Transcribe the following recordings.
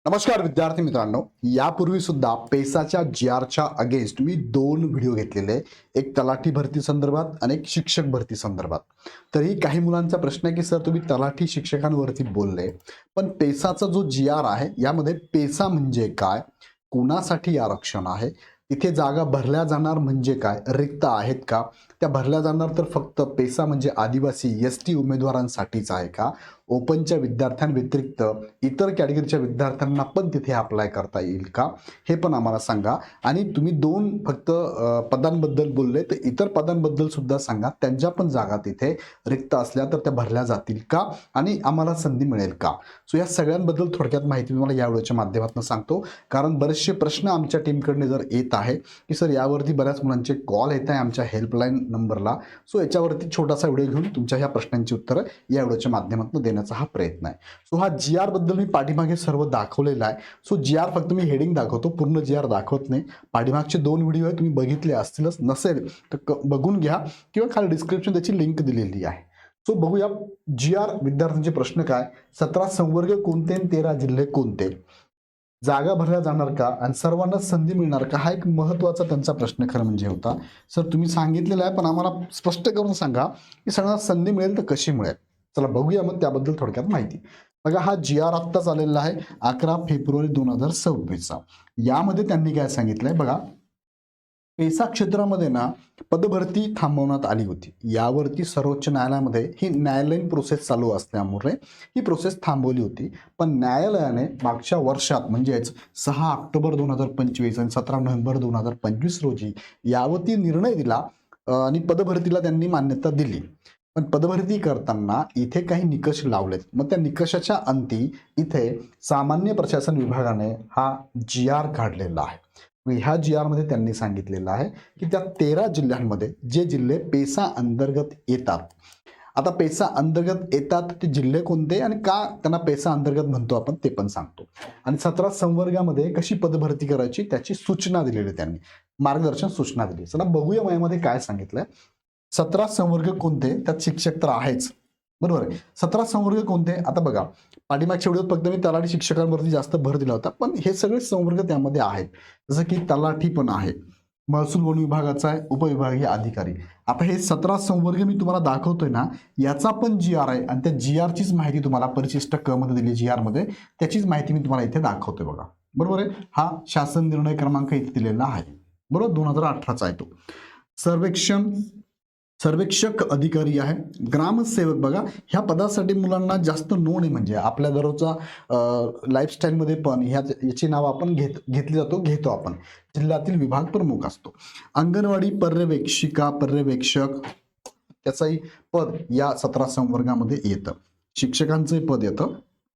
नमस्कार विद्यार्थी मित्रांनो, यापूर्वी सुद्धा पेसाच्या जीआरच्या अगेन्स्ट मी 2 व्हिडिओ घेतलेले, एक तलाठी भरती संदर्भात आणि एक शिक्षक भरती संदर्भात. तरी काही मुलांचा प्रश्न आहे की सर तुम्ही तलाठी शिक्षकांवरती बोलले, पण पेसाचा जो जीआर आहे यामध्ये पेसा म्हणजे काय, कुणासाठी आरक्षण आहे, तिथे जागा भरल्या जाणार म्हणजे काय, रिक्त आहेत का, त्या भरल्या जाणार तर फक्त पेसा म्हणजे आदिवासी एसटी उमेदवारांसाठीच आहे का, ओपनच्या विद्यार्थ्यांव्यतिरिक्त इतर कॅटेगरीच्या विद्यार्थ्यांना पण तिथे अप्लाय करता येईल का, हे पण आम्हाला सांगा. आणि तुम्ही 2 फक्त पदांबद्दल बोलले, तर इतर पदांबद्दल सुद्धा सांगा. त्यांच्या पण जागा तिथे रिक्त असल्या तर त्या भरल्या जातील का आणि आम्हाला संधी मिळेल का. सो या सगळ्यांबद्दल थोडक्यात माहिती तुम्हाला या व्हिडिओच्या माध्यमातून सांगतो, कारण बरेचसे प्रश्न आमच्या टीमकडनं जर येत आहे की सर यावरती बऱ्याच मुलांचे कॉल येत आहे आमच्या हेल्पलाईन नंबरला. सो याच्यावरती छोटासा व्हिडिओ घेऊन तुमच्या ह्या प्रश्नांची उत्तरं या व्हिडिओच्या माध्यमातून देण्याचा हा प्रयत्न आहे. सो हा जीआर बद्दल मी पाठीमागे सर्व दाखवलेला आहे. सो जीआर फक्त मी हेडिंग दाखवतो, पूर्ण जीआर दाखवत नाही. पाठीमागचे 2 व्हिडिओ आहे, तुम्ही बघितले असतीलच, नसेल तर बघून घ्या किंवा खाली डिस्क्रिप्शन त्याची लिंक दिलेली आहे. सो बघूया जीआर विद्यार्थ्यांचे प्रश्न काय. 17 संवर्ग कोणते आणि 13 जिल्हे कोणते, जागा भरल्या जाणार का आणि सर्वांना संधी मिळणार का, हा एक महत्त्वाचा त्यांचा प्रश्न खरं म्हणजे होता. सर तुम्ही सांगितलेलं आहे, पण आम्हाला स्पष्ट करून सांगा की सगळ्यांना संधी मिळेल तर कशी मिळेल. चला बघूया मग त्याबद्दल थोडक्यात माहिती. बघा हा जीआर आत्ताच आलेला आहे 11 फेब्रुवारी 2026चा. यामध्ये त्यांनी काय सांगितलंय बघा, पेसा क्षेत्रामध्ये ना पदभरती थांबवण्यात आली होती. यावरती सर्वोच्च न्यायालयामध्ये ही न्यायालयीन प्रोसेस चालू असल्यामुळे ही प्रोसेस थांबवली होती. पण न्यायालयाने मागच्या वर्षात म्हणजेच 6 ऑक्टोबर 2025 आणि 17 नोव्हेंबर 2025 रोजी यावरती निर्णय दिला आणि पदभरतीला त्यांनी मान्यता दिली. पण पदभरती करताना इथे काही निकष लावलेत. मग त्या निकषाच्या अंती इथे सामान्य प्रशासन विभागाने हा जीआर काढलेला आहे. ह्या जीआर मध्ये त्यांनी सांगितलेलं आहे की त्या 13 जिल्ह्यांमध्ये जे जिल्हे पेसा अंतर्गत येतात. आता पेसा अंतर्गत येतात ते जिल्हे कोणते आणि का त्यांना पेसा अंतर्गत म्हणतो आपण ते पण सांगतो. आणि 17 संवर्गामध्ये कशी पदभरती करायची त्याची सूचना दिलेली, त्यांनी मार्गदर्शन सूचना दिली. चला बघूया यामध्ये काय सांगितलंय. 17 संवर्ग कोणते, त्यात शिक्षक तर आहेच, बरोबर आहे. 17 संवर्ग कोणते, आता बघा पाठीमागच्या व्हिडिओत फक्त मी तलाठी शिक्षकांवरती जास्त भर दिला होता, पण हे सगळे संवर्ग त्यामध्ये आहेत. जसं की तलाठी पण आहे, महसूल वन विभागाचा आहे, उपविभागीय अधिकारी. आता हे 17 संवर्ग मी तुम्हाला दाखवतोय ना, याचा पण जीआर आहे आणि त्या जीआरचीच माहिती तुम्हाला परिशिष्ट क मध्ये दिली, जीआर मध्ये त्याचीच माहिती मी तुम्हाला इथे दाखवतोय बघा. बरोबर आहे. हा शासन निर्णय क्रमांक इथे दिलेला आहे, बरोबर, 2018चा आहे तो. सर्वेक्षक अधिकारी आहे. ग्रामसेवक बघा, ह्या पदासाठी मुलांना जास्त नोंद आहे, म्हणजे आपल्या दररोजचा लाईफस्टाईलमध्ये पण याची नाव आपण घेतो आपण. जिल्ह्यातील विभाग प्रमुख असतो. अंगणवाडी पर्यवेक्षिका पर्यवेक्षक त्याचंही पद या 17 संवर्गामध्ये येतं. शिक्षकांचंही पद येतं,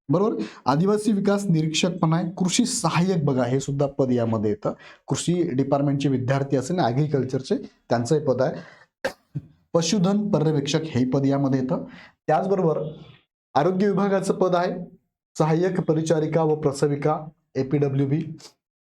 बरोबर. आदिवासी विकास निरीक्षक पण आहे. कृषी सहाय्यक बघा, हे सुद्धा पद यामध्ये येतं. कृषी डिपार्टमेंटचे विद्यार्थी असेल ना, ॲग्रिकल्चरचे, त्यांचंही पद आहे. पशुधन पर्यवेक्षक हे पद यामध्ये येतं. त्याचबरोबर आरोग्य विभागाचं पद आहे. सहाय्यक परिचारिका व प्रसविका एपीडब्ल्यूबी,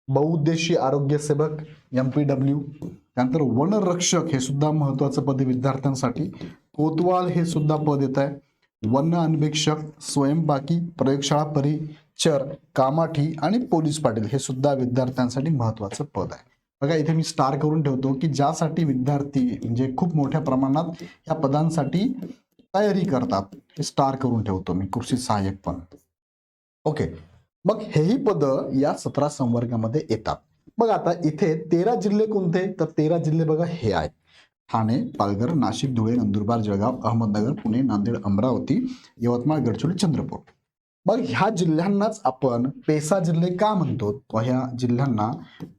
बहुउद्देशीय आरोग्य सेवक एमपीडब्ल्यू. त्यानंतर वनरक्षक हे सुद्धा महत्वाचं पद विद्यार्थ्यांसाठी. कोतवाल हे सुद्धा पद येत आहे. वन अन्वेषक, स्वयंपाकी, प्रयोगशाळा परिचर, कामाठी आणि पोलीस पाटील हे सुद्धा विद्यार्थ्यांसाठी महत्वाचं पद आहे. बघा इथे मी स्टार करून ठेवतो की ज्यासाठी विद्यार्थी म्हणजे खूप मोठ्या प्रमाणात या पदांसाठी तयारी करतात, हे स्टार करून ठेवतो मी. कृषी सहाय्यक पण ओके. मग हेही पद या 17 संवर्गामध्ये येतात. बघा आता इथे 13 जिल्हे कोणते, तर 13 जिल्हे बघा हे आहेत: ठाणे, पालघर, नाशिक, धुळे, नंदुरबार, जळगाव, अहमदनगर, पुणे, नांदेड, अमरावती, यवतमाळ, गडचिरोली, चंद्रपूर. मग ह्या जिल्ह्यांनाच आपण पेसा जिल्हे का म्हणतो, ह्या जिल्ह्यांना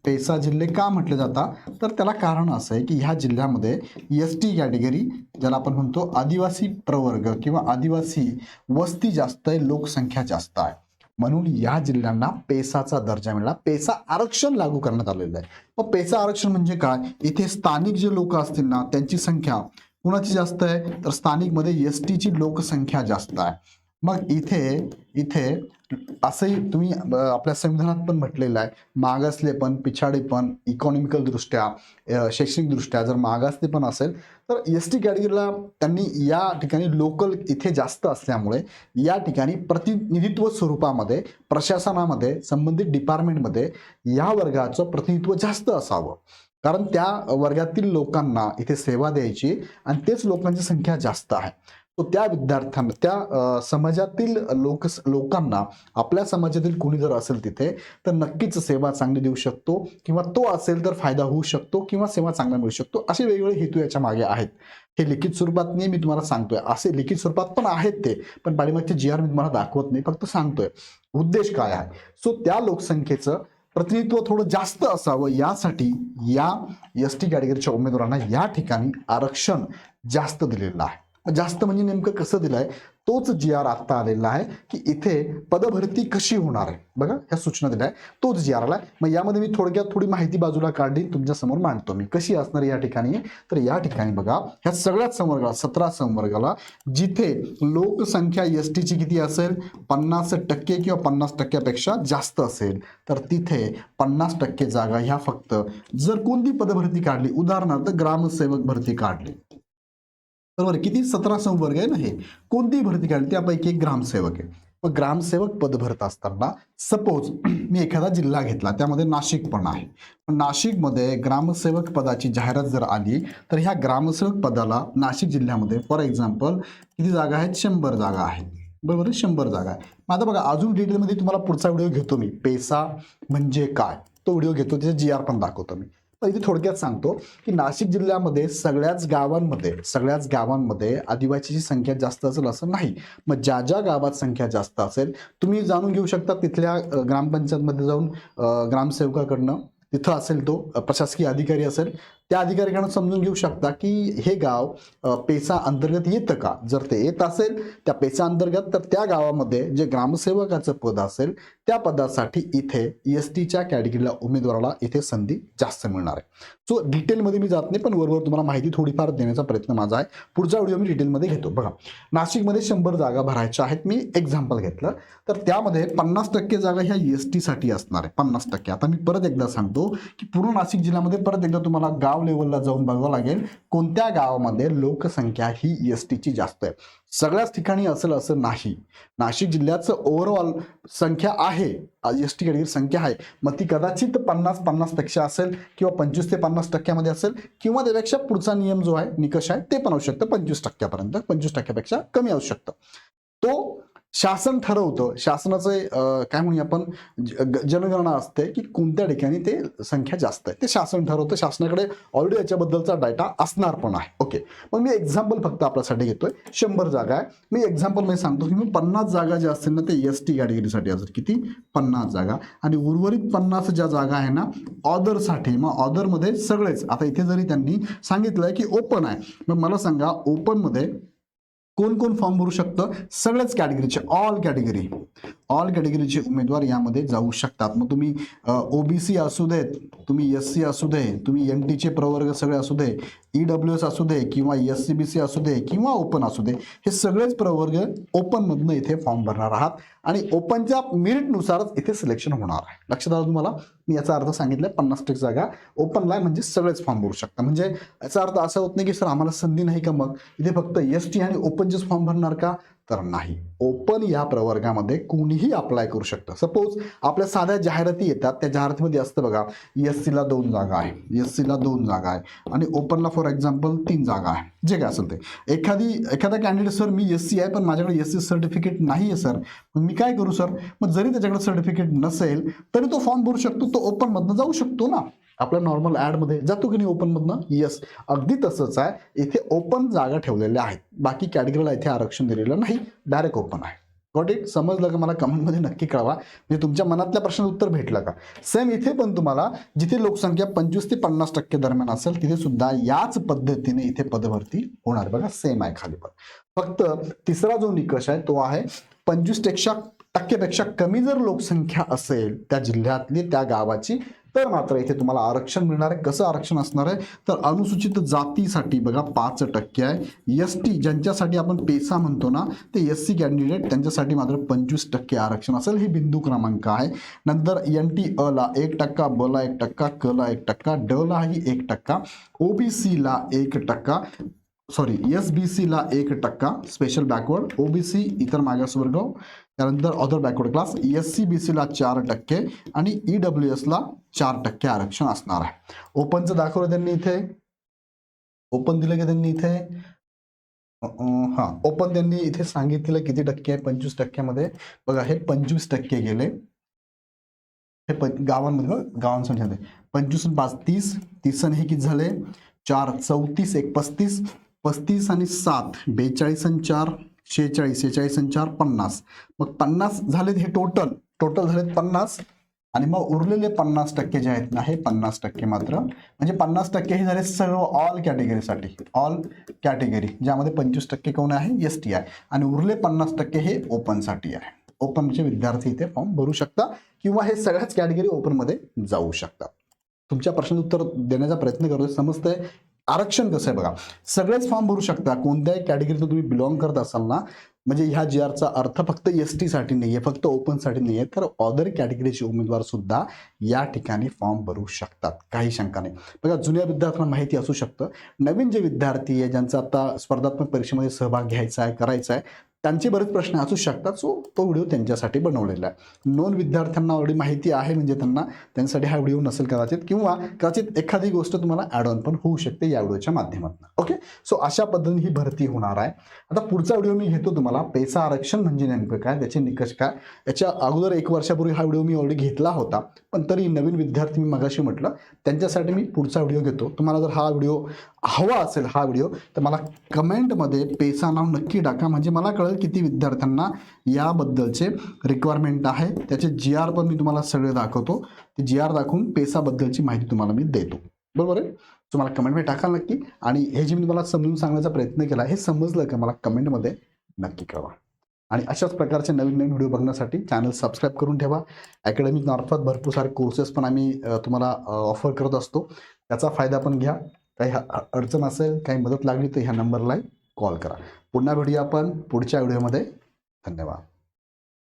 पेसा जिल्हे का म्हटले जातात, तर त्याला कारण असं आहे की ह्या जिल्ह्यामध्ये एसटी कॅटेगरी, ज्याला आपण म्हणतो आदिवासी प्रवर्ग किंवा आदिवासी वस्ती जास्त आहे, लोकसंख्या जास्त आहे, म्हणून या जिल्ह्यांना पेसाचा दर्जा मिळाला. पेसा आरक्षण लागू करण्यात आलेलं आहे. मग पेसा आरक्षण म्हणजे काय, इथे स्थानिक जे लोक असतील ना त्यांची संख्या कुणाची जास्त आहे, तर स्थानिक मध्ये एसटीची लोकसंख्या जास्त आहे. मग इथे इथे असंही तुम्ही आपल्या संविधानात पण म्हटलेलं आहे, मागासलेपण, पिछाडेपण, इकॉनॉमिकल दृष्ट्या, शैक्षणिक दृष्ट्या जर मागासलेपण असेल तर एस टी कॅटेगरीला त्यांनी या ठिकाणी लोकल इथे जास्त असल्यामुळे या ठिकाणी प्रतिनिधित्व स्वरूपामध्ये प्रशासनामध्ये संबंधित डिपार्टमेंटमध्ये या वर्गाचं प्रतिनिधित्व जास्त असावं. कारण त्या वर्गातील लोकांना इथे सेवा द्यायची आणि तेच लोकांची संख्या जास्त आहे. तो त्या विद्यार्थ्यांना त्या समाजातील लोकांना आपल्या समाजातील कोणी जर असेल तिथे तर नक्कीच सेवा चांगली देऊ शकतो किंवा तो असेल तर फायदा होऊ शकतो किंवा सेवा चांगला मिळू शकतो. असे वेगवेगळे हेतू याच्या मागे आहेत. हे लिखित स्वरूपात नाही, मी तुम्हाला सांगतोय. असे लिखित स्वरूपात पण आहेत ते, पण पाठीमागचे जी आर मी तुम्हाला दाखवत नाही, फक्त सांगतोय उद्देश काय आहे. सो त्या लोकसंख्येचं प्रतिनिधित्व थोडं जास्त असावं यासाठी या एस टी कॅटेगरीच्या उमेदवारांना या ठिकाणी आरक्षण जास्त दिलेलं आहे. जास्त म्हणजे नेमकं कसं दिलंय तोच जी आर आता आलेला आहे की इथे पदभरती कशी होणार आहे बघा, ह्या सूचना दिल्या आहे, तोच जी आर आलाय. मग यामध्ये मी थोडक्यात थोडी माहिती बाजूला काढली तुमच्या समोर मांडतो. मी कशी असणार या ठिकाणी, तर या ठिकाणी बघा ह्या सगळ्याच संवर्गाला 17 संवर्गाला जिथे लोकसंख्या एस टीची किती असेल 50% किंवा 50%पेक्षा जास्त असेल तर तिथे 50% जागा ह्या फक्त जर कोणती पदभरती काढली, उदाहरणार्थ ग्रामसेवक भरती काढली, बरोबर, किती 17 संवर्ग आहे ना, हे कोणतीही भरती काढली त्यापैकी एक ग्रामसेवक आहे. मग ग्रामसेवक पद भरत असताना सपोज मी एखादा जिल्हा घेतला त्यामध्ये नाशिक पण आहे, नाशिकमध्ये ग्रामसेवक पदाची जाहिरात जर आली तर ह्या ग्रामसेवक पदाला नाशिक जिल्ह्यामध्ये फॉर एक्झाम्पल किती जागा आहेत, 100 जागा आहेत, बरोबर, 100 जागा आहे. मग आता बघा अजून डिटेलमध्ये तुम्हाला पुढचा व्हिडिओ घेतो मी, पेसा म्हणजे काय तो व्हिडिओ घेतो, त्याचे जी आर पण दाखवतो मी. तर इथे थोडक्यात सांगतो की नाशिक जिल्ह्यामध्ये सगळ्याच गावांमध्ये आदिवासीची संख्या जास्त असेल असं नाही. मग ज्या ज्या गावात संख्या जास्त असेल तुम्ही जाणून घेऊ शकता तिथल्या ग्रामपंचायतमध्ये जाऊन ग्रामसेवकाकडनं, तिथं असेल तो प्रशासकीय अधिकारी असेल त्या अधिकाऱ्याकडनं समजून घेऊ शकता की हे गाव पेसा अंतर्गत येतं का. जर ते येत असेल त्या पेसा अंतर्गत तर त्या गावामध्ये जे ग्रामसेवकाचं पद असेल त्या पदासाठी इथे एस टीच्या कॅटेगरीला उमेदवाराला इथे संधी जास्त मिळणार आहे. सो डिटेलमध्ये मी जात नाही, पण वरवर तुम्हाला माहिती थोडीफार देण्याचा प्रयत्न माझा आहे. पुढचा व्हिडिओ मी डिटेलमध्ये घेतो. बघा नाशिकमध्ये 100 जागा भरायच्या आहेत, मी एक्झाम्पल घेतलं तर त्यामध्ये 50% जागा ह्या एस टीसाठी असणार आहे. 50%. आता मी परत एकदा सांगतो की पूर्ण नाशिक जिल्ह्यामध्ये परत एकदा तुम्हाला गाव लेवलला जाऊन बघावं लागेल कोणत्या गावामध्ये लोकसंख्या ही एस टीची जास्त आहे. सगळ्याच ठिकाणी असेल असं नाही. नाशिक जिल्ह्याचं ओव्हरऑल संख्या आहे, एस टी कॅटेगरी संख्या आहे, मग ती कदाचित 50 पेक्षा असेल किंवा 25 ते 50% असेल किंवा त्यापेक्षा पुढचा नियम जो आहे निकष आहे ते पण असू शकतं 25%पर्यंत, 25%पेक्षा कमी असू शकतं. तो शासन ठरवतं. शासनाचं काय म्हणूया आपण जनगणना असते की कोणत्या ठिकाणी ते संख्या जास्त आहे ते शासन ठरवतं. शासनाकडे ऑलरेडी याच्याबद्दलचा डाटा असणार पण आहे. ओके, मग मी एक्झाम्पल फक्त आपल्यासाठी घेतोय. 100 जागा आहे, मी एक्झाम्पल मध्ये सांगतो की मी 50 जागा ज्या असतील ना ते एस टी कॅटेगरीसाठी असतील. किती, 50 जागा, आणि उर्वरित 50 ज्या जागा आहे ना ऑदरसाठी. मग ऑदरमध्ये सगळेच, आता इथे जरी त्यांनी सांगितलंय की ओपन आहे, मग मला सांगा ओपन मध्ये कोण कोण फॉर्म भरू शकतं, सगळ्याच कॅटेगरीचे, ऑल कॅटेगरीचे उमेदवार यामध्ये जाऊ शकतात. मग तुम्ही ओबीसी असू देत, तुम्ही एस सी असू दे, तुम्ही एन टीचे प्रवर्ग सगळे असू दे, EWS असू दे किंवा SCBC असू दे किंवा ओपन असू दे, हे सगळेच प्रवर्ग ओपन मधनं इथे फॉर्म भरणार आहात आणि ओपनच्या मेरिटनुसारच इथे सिलेक्शन होणार आहे. लक्षात आलं तुम्हाला, मी याचा अर्थ सांगितलाय. 50% जागा ओपनला आहे म्हणजे सगळेच फॉर्म भरू शकता. म्हणजे याचा अर्थ असा होत नाही की सर आम्हाला संधी नाही का, मग इथे फक्त एस टी आणि ओपनचेच फॉर्म भरणार का, तर नाही. ओपन या प्रवर्गामध्ये कोणीही अप्लाय करू शकतं. सपोज आपल्या साध्या जाहिराती येतात, त्या जाहिरातीमध्ये असतं बघा एस ला 2 जागा आहे, एस ला 2 जागा आहे आणि ओपनला फॉर एक्झाम्पल 3 जागा आहे, जे काय असेल ते. एखादा कॅन्डिडेट सर मी SC आहे पण माझ्याकडे SC सर्टिफिकेट नाही आहे सर, मग मी काय करू सर, मग जरी त्याच्याकडे सर्टिफिकेट नसेल तरी तो फॉर्म भरू शकतो, तो ओपन मधनं जाऊ शकतो ना. आपल्या नॉर्मल ॲडमध्ये जातो की नाही ओपन मधनं, येस, अगदी तसंच आहे. इथे ओपन जागा ठेवलेल्या आहेत, बाकी कॅटेगरीला इथे आरक्षण दिलेलं नाही, डायरेक्ट ओपन आहे. गॉट इट, समजलं का, मला कमेंटमध्ये नक्की कळवा, म्हणजे तुमच्या मनातल्या प्रश्नाचं उत्तर भेटलं का. सेम इथे पण तुम्हाला जिथे लोकसंख्या 25 ते 50% दरम्यान असेल तिथे सुद्धा याच पद्धतीने इथे पदभरती होणार. बघा सेम आहे खाली पण, फक्त तिसरा जो निकष आहे तो आहे 25 टक्केपेक्षा कमी जर लोकसंख्या असेल त्या जिल्ह्यातली त्या गावाची, तर मात्र इथे तुम्हाला आरक्षण मिळणार आहे. कसं आरक्षण असणार आहे, तर अनुसूचित जातीसाठी बघा 5% आहे. एसटी ज्यांच्यासाठी आपण पेसा म्हणतो ना, ते एससी कॅन्डिडेट त्यांच्यासाठी मात्र 25% आरक्षण असेल. हे बिंदू क्रमांक आहे. नंतर NT अ ला 1%, ब ला 1%, क ला 1%, ड लाही 1%, ओबीसी ला 1%, सॉरी SBC ला 1%, स्पेशल बॅकवर्ड, ओबीसी इतर मागासवर्ग, त्यानंतर अदर बॅकवर्ड क्लास, SC-BC ला 4% आणि EWS ला 4% आरक्षण असणार आहे. ओपनचं दाखवलं त्यांनी इथे, ओपन दिलं की त्यांनी इथे हा ओपन त्यांनी इथे सांगितलेलं किती टक्के आहे, 25% मध्ये. बघा हे 25% गेले. हे गावांमध्ये गावांसाठी 25 आणि 5 30, 30 आणि हे किती झाले 4 34, 1 35, 35 आणि 7 42 आणि 4 46, 46 आणि 4 50. मग 50 झालेत हे टोटल झालेत 50 आणि मग उरलेले 50% जे आहेत ना, हे 50% मात्र म्हणजे 50% हे झाले सर्व ऑल कॅटेगरीसाठी, ऑल कॅटेगरी ज्यामध्ये 25% कोण आहे, ST आहे आणि उरले 50% हे ओपनसाठी आहे. ओपनचे विद्यार्थी इथे फॉर्म भरू शकता किंवा हे सगळ्याच कॅटेगरी ओपनमध्ये जाऊ शकतात. तुमच्या प्रश्नाचं उत्तर देण्याचा प्रयत्न करतोय, समजतंय. आरक्षण कसं आहे बघा, सगळेच फॉर्म भरू शकता. कोणत्याही कॅटेगरीतून तुम्ही बिलॉंग करत असाल ना, म्हणजे ह्या GRचा अर्थ फक्त ST साठी नाहीये, फक्त ओपनसाठी नाहीये, तर अदर कॅटेगरीचे उमेदवार सुद्धा या ठिकाणी फॉर्म भरू शकतात. काही शंका नाही. बघा जुन्या विद्यार्थ्यांना माहिती असू शकतं, नवीन जे विद्यार्थी आहे ज्यांचा आता स्पर्धात्मक परीक्षेमध्ये सहभाग घ्यायचा आहे, करायचा आहे, त्यांचे बरेच प्रश्न असू शकतात. सो तो व्हिडिओ त्यांच्यासाठी बनवलेला आहे. नॉन विद्यार्थ्यांना ऑलरेडी माहिती आहे म्हणजे त्यांच्यासाठी हा व्हिडिओ नसेल कदाचित, किंवा कदाचित एखादी गोष्ट तुम्हाला ॲड ऑन पण होऊ शकते या व्हिडिओच्या माध्यमातून. ओके, सो अशा पद्धतीने ही भरती होणार आहे. आता पुढचा व्हिडिओ मी घेतो तुम्हाला, पेसा आरक्षण म्हणजे नेमकं काय, त्याचे निकष काय. याच्या अगोदर 1 वर्षापूर्वी हा व्हिडिओ मी ऑलरेडी घेतला होता, पण तरी नवीन विद्यार्थी मी मगाशी म्हटलं त्यांच्यासाठी मी पुढचा व्हिडिओ घेतो. तुम्हाला जर हा व्हिडिओ हवा असेल हा व्हिडिओ, तर मला कमेंटमध्ये पेसा नाव नक्की टाका, म्हणजे मला कळेल किती विद्यार्थ्यांना याबद्दलचे रिक्वायरमेंट आहे. त्याचे GR पण मी तुम्हाला सगळे दाखवतो. ते GR दाखवून पेसाबद्दलची माहिती तुम्हाला मी देतो. बरोबर आहे. तुम्हाला कमेंटमध्ये टाका नक्की. आणि हे जे मी तुम्हाला समजून सांगण्याचा प्रयत्न केला, हे समजलं का मला कमेंटमध्ये नक्की कळवा. आणि अशाच प्रकारचे नवीन नवीन व्हिडिओ बघण्यासाठी चॅनल सबस्क्राईब करून ठेवा. अकॅडमिक मार्फत भरपूर सारे कोर्सेस पण आम्ही तुम्हाला ऑफर करत असतो, त्याचा फायदा पण घ्या. काही अडचण असेल, काही मदत लागली तर ह्या नंबरला कॉल करा. पुन्हा भेटूया आपण पुढच्या व्हिडिओमध्ये. धन्यवाद.